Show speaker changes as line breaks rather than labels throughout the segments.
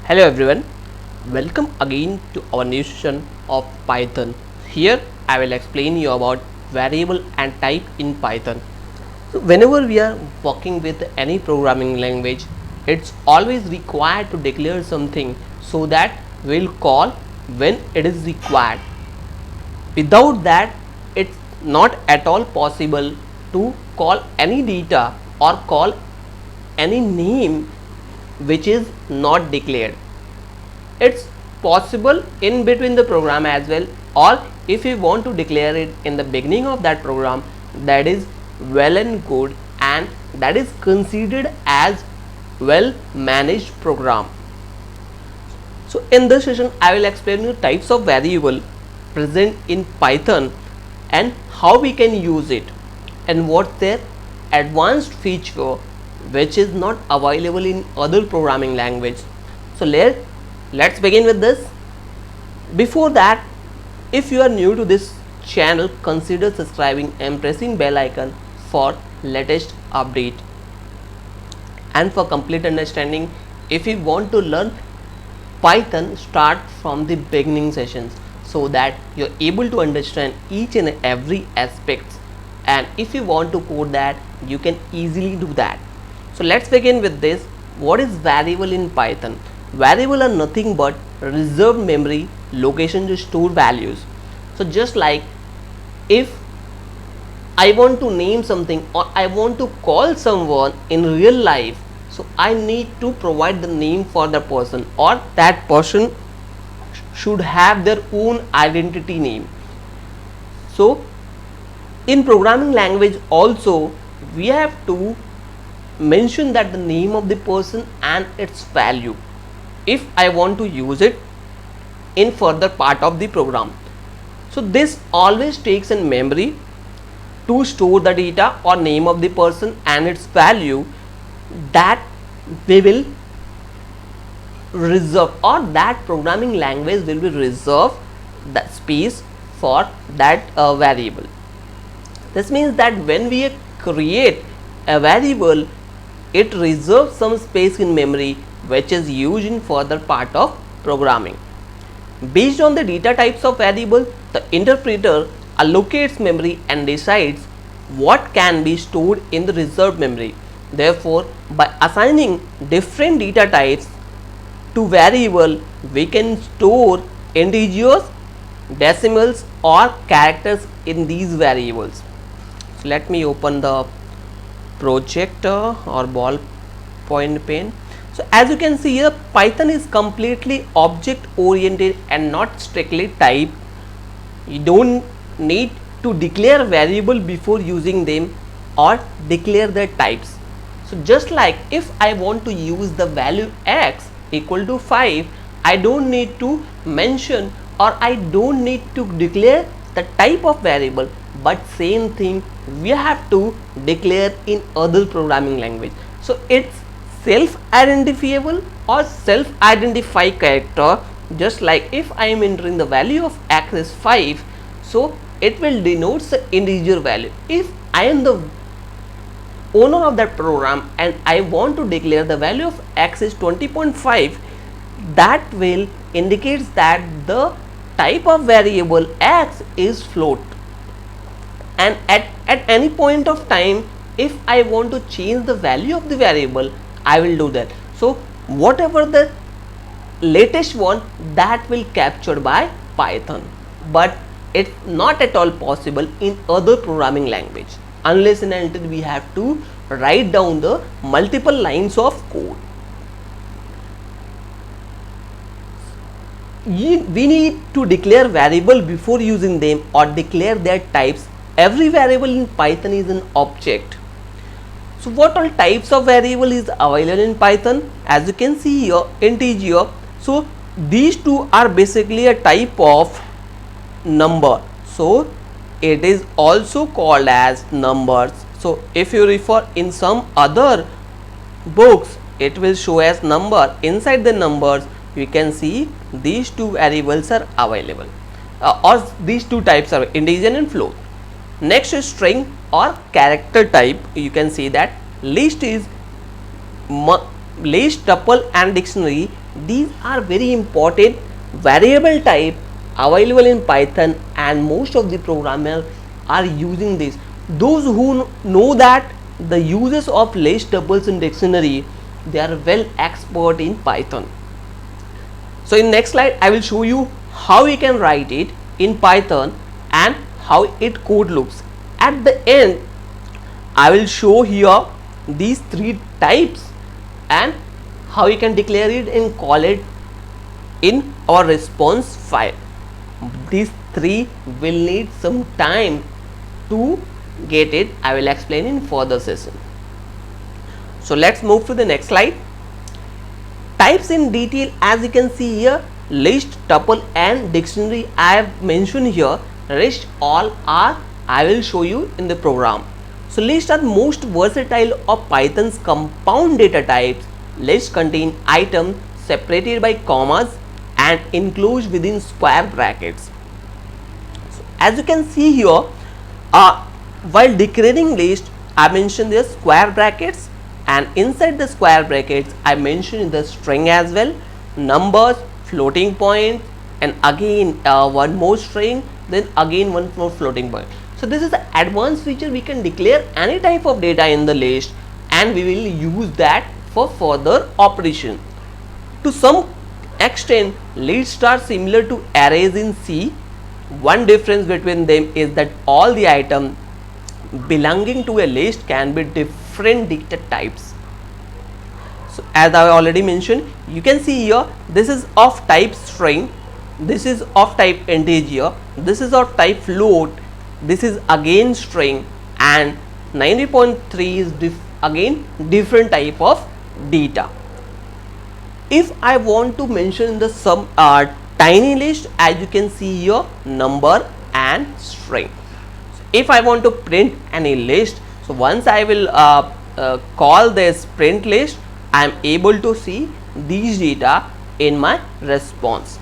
Hello everyone, welcome again to our new session of Python. Here I will explain you about variable and type in Python. So whenever we are working with any programming language, it's always required to declare something so that we'll call when it is required. Without that, it's not at all possible to call any data or call any name which is not declared. It's possible in between the program as well, or if you want to declare it in the beginning of that program, that is well and good, and that is considered as well managed program. So in this session I will explain you types of variable present in Python and how we can use it and what their advanced feature which is not available in other programming language. So let's begin with this. Before that, if you are new to this channel, consider subscribing and pressing bell icon for latest update. And for complete understanding, if you want to learn Python, start from the beginning sessions so that you're able to understand each and every aspect, and if you want to code that, you can easily do that. So let's begin with this. What is variable in Python? Variable are nothing but reserved memory location to store values. So just like if I want to name something or I want to call someone in real life, so I need to provide the name for the person, or that person should have their own identity name. So in programming language also we have to mention that the name of the person and its value if I want to use it in further part of the program. So this always takes in memory to store the data or name of the person and its value that we will reserve, or that programming language will be reserve that space for that variable. This means that when we create a variable, it reserves some space in memory which is used in further part of programming. Based on the data types of variable, the interpreter allocates memory and decides what can be stored in the reserved memory. Therefore, by assigning different data types to variable, we can store integers, decimals or characters in these variables. So let me open the projector or ballpoint pen. So as you can see here, Python is completely object oriented and not strictly type. You don't need to declare variable before using them or declare their types. So just like if I want to use the value x equal to 5, I don't need to mention or I don't need to declare the type of variable, but same thing we have to declare in other programming language. So it's self-identifiable or self-identify character. Just like if I am entering the value of x is 5, so it will denote the integer value. If I am the owner of that program and I want to declare the value of x is 20.5, that will indicates that the type of variable x is float, and at any point of time if I want to change the value of the variable, I will do that. So whatever the latest one, that will captured by Python, but it's not at all possible in other programming language unless and until we have to write down the multiple lines of code. We need to declare variable before using them or declare their types. Every variable in Python is an object. So what all types of variable is available in Python? As you can see here, integer. So these two are basically a type of number. So it is also called as numbers. So if you refer in some other books, it will show as number. Inside the numbers you can see these two variables are available, or these two types are integer and float. Next is string or character type. You can see that list is list, tuple and dictionary, these are very important variable type available in Python, and most of the programmers are using this. Those who know that the uses of list, tuples in dictionary, they are well expert in Python. So in next slide I will show you how we can write it in Python and how it code looks. At the end I will show here these three types and how you can declare it and call it in our response file. These three will need some time to get it. I will explain in further session. So let's move to the next slide. Types in detail, as you can see here, list, tuple and dictionary I have mentioned here. Rest all are I will show you in the program. So lists are most versatile of Python's compound data types. Lists contain items separated by commas and enclosed within square brackets. So as you can see here, while declaring list, I mentioned the square brackets, and inside the square brackets I mentioned the string as well, numbers, floating point, and again one more string, then again one more floating point. So this is the advanced feature. We can declare any type of data in the list and we will use that for further operation. To some extent, lists are similar to arrays in C. One difference between them is that all the items belonging to a list can be different data types. So as I already mentioned, you can see here this is of type string, this is of type integer, this is of type float, this is again string, and 90.3 is again different type of data. If I want to mention the some tiny list, as you can see here, number and string. So if I want to print any list, so once I will call this print list, I am able to see these data in my response.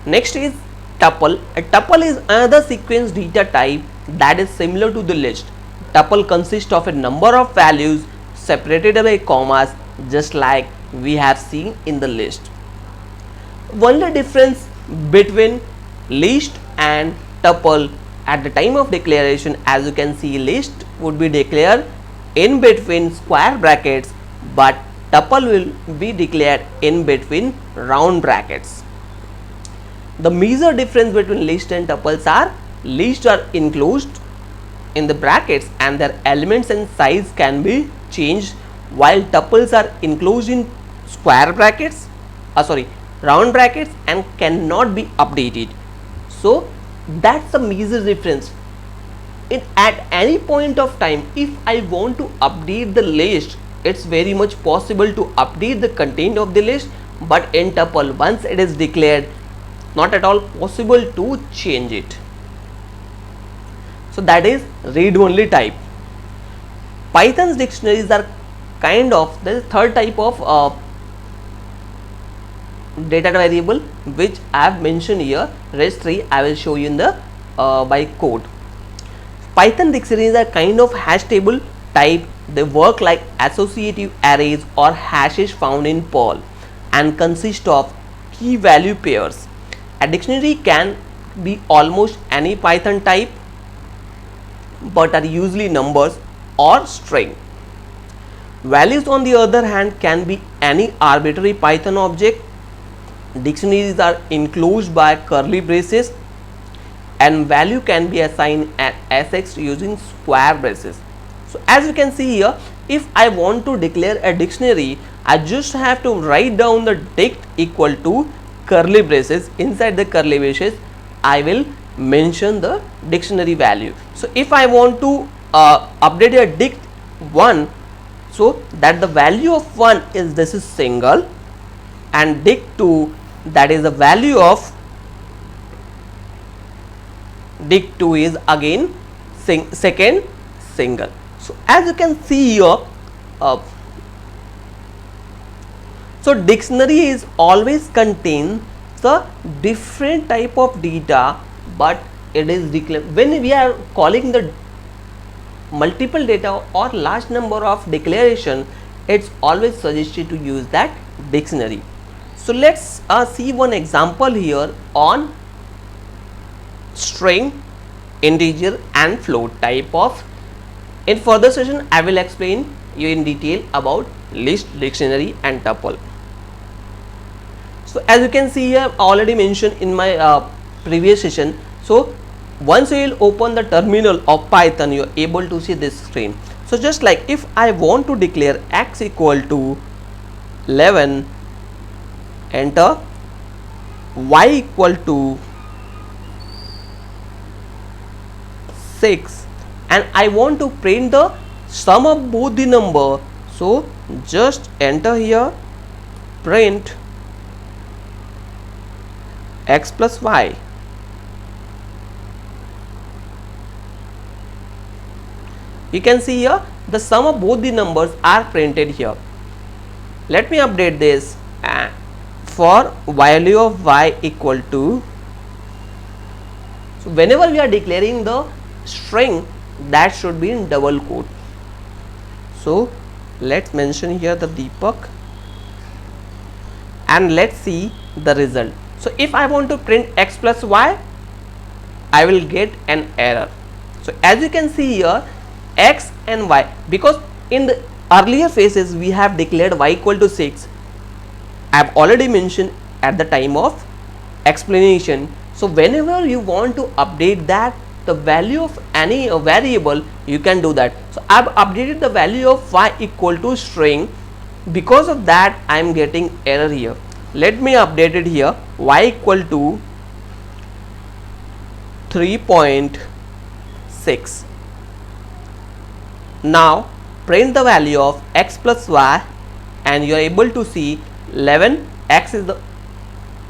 Next is tuple. A tuple is another sequence data type that is similar to the list. Tuple consists of a number of values separated by commas, just like we have seen in the list. Only difference between list and tuple at the time of declaration, as you can see, list would be declared in between square brackets, but tuple will be declared in between round brackets. The major difference between list and tuples are lists are enclosed in the brackets and their elements and size can be changed, while tuples are enclosed in square brackets, round brackets, and cannot be updated. So that's the major difference. At any point of time, if I want to update the list, it's very much possible to update the content of the list, but in tuple, once it is declared, not at all possible to change it. So that is read only type. Python's dictionaries are kind of the third type of data variable which I have mentioned here. Rest 3 I will show you in the by code. Python dictionaries are kind of hash table type. They work like associative arrays or hashes found in Perl and consist of key value pairs. A dictionary can be almost any Python type but are usually numbers or string. Values on the other hand can be any arbitrary Python object. Dictionaries are enclosed by curly braces and value can be assigned at asterisk using square braces. So as you can see here, if I want to declare a dictionary, I just have to write down the dict equal to curly braces. Inside the curly braces I will mention the dictionary value. So if I want to update a dict 1, so that the value of 1 is this is single, and dict 2, that is the value of dict 2 is again second single. So as you can see here, so dictionary is always contain the different type of data, but it is declared when we are calling the multiple data or large number of declaration. it's always suggested to use that dictionary. So let's see one example here on string, integer and float type of. In further session I will explain you in detail about list, dictionary and tuple. So as you can see here, already mentioned in my previous session. So once you will open the terminal of Python, you are able to see this screen. So just like if I want to declare x equal to 11, enter, y equal to 6, and I want to print the sum of both the number. So just enter here, print x plus y. You can see here the sum of both the numbers are printed here. Let me update this for value of y equal to. So whenever we are declaring the string, that should be in double quote. So let's mention here the Deepak and let's see the result. So if I want to print x plus y, I will get an error. So as you can see here, x and y, because in the earlier phases we have declared y equal to 6. I have already mentioned at the time of explanation. So whenever you want to update that the value of any variable, you can do that. So I have updated the value of y equal to string. Because of that I am getting error here. Let me update it here, y equal to 3.6. Now print the value of x plus y and you are able to see 11, x is the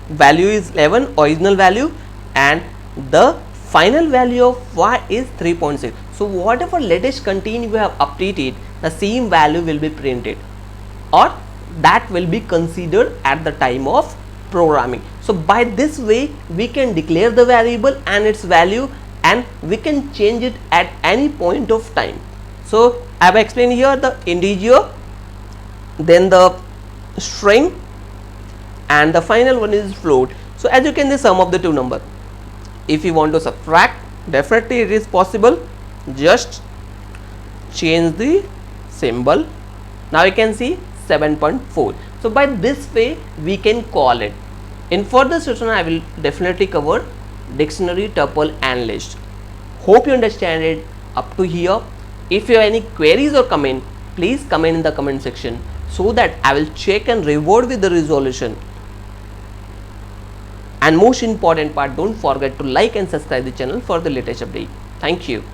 value is 11 original value and the final value of y is 3.6. So whatever latest content you have updated, the same value will be printed or that will be considered at the time of programming. So by this way we can declare the variable and its value and we can change it at any point of time. So I have explained here the integer, then the string and the final one is float. So as you can see, sum of the two number. If you want to subtract, definitely it is possible. Just change the symbol. Now you can see 7.4. So by this way we can call it. In further session I will definitely cover dictionary, tuple and list. Hope you understand it up to here. If you have any queries or comment, please comment in the comment section so that I will check and reward with the resolution. And most important part, don't forget to like and subscribe the channel for the latest update. Thank you.